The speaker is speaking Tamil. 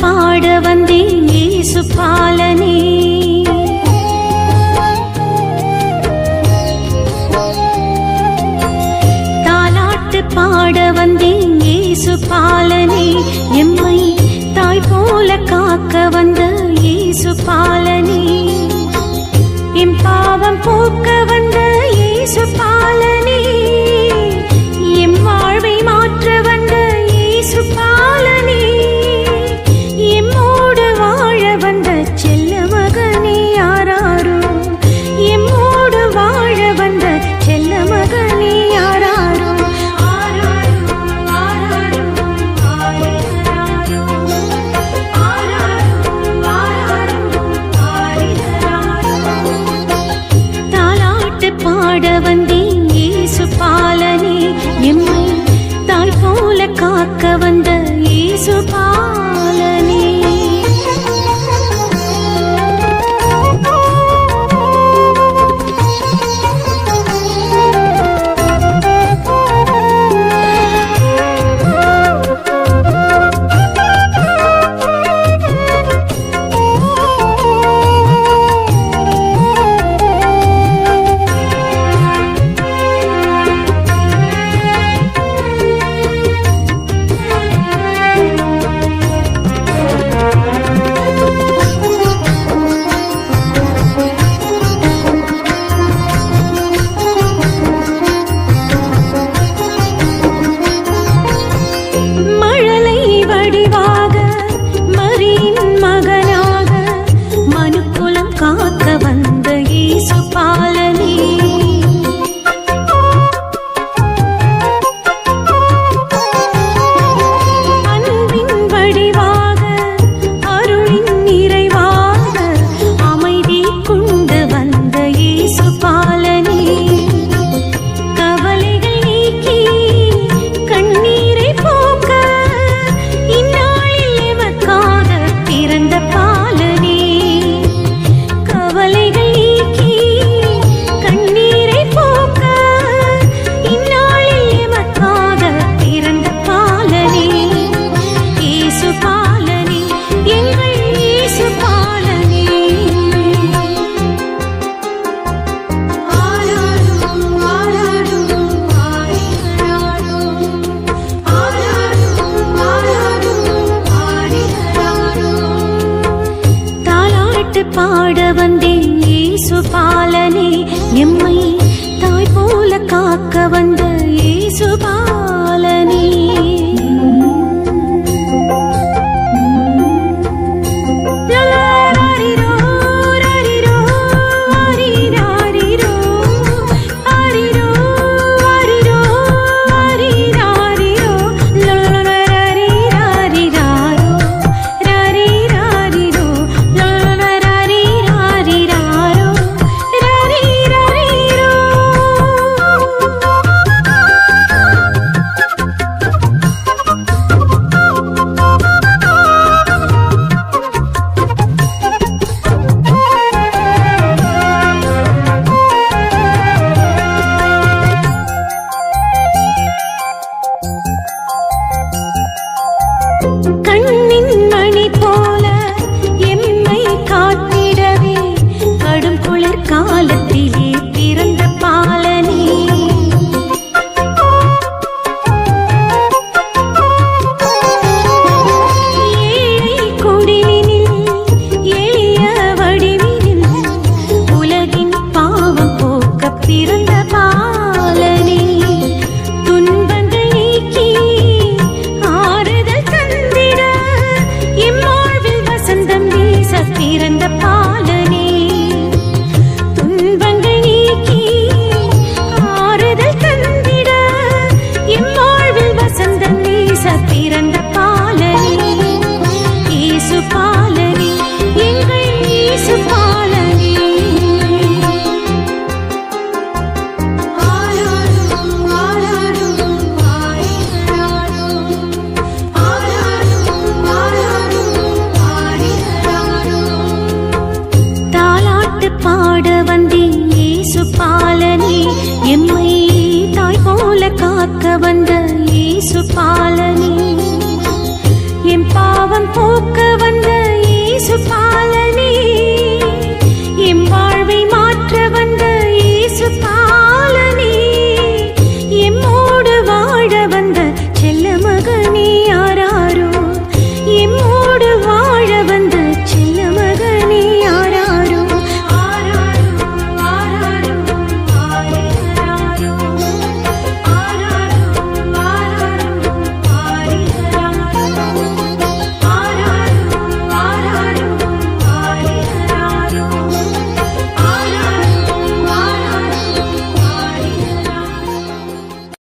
பாட வந்தேன் இயேசு பாலனே. தாலாட்டு பாட வந்தேன் இயேசு பாலனே. எம்மை தாய் போல காக்க வந்த இயேசு பாலனே. எம் பாவம் போக்க வந்த இயேசு பாலனே. எம் வாழ்வை மாற்ற வந்த இயேசு பாலனே. எம்மோடு வாழ வந்த செல்ல மகனே யாராரோ. எம்மோடு வாழ வந்த செல்ல மகனே யாராரோ. ஆராரோ ஆராரோ ஆரிராரோ. ஆராரோ ஆராரோ ஆரிராரோ. தாலாட்டு பாட வந்தேன் இயேசு பாலனே. எம்மை தாய் போல காக்க வந்த இயேசு பாலனே. பாட வந்தேன் இயேசு பாலனே. எம்மை தாய் போல காக்க வந்த இயேசு பாலனே. கண்ணின் மணி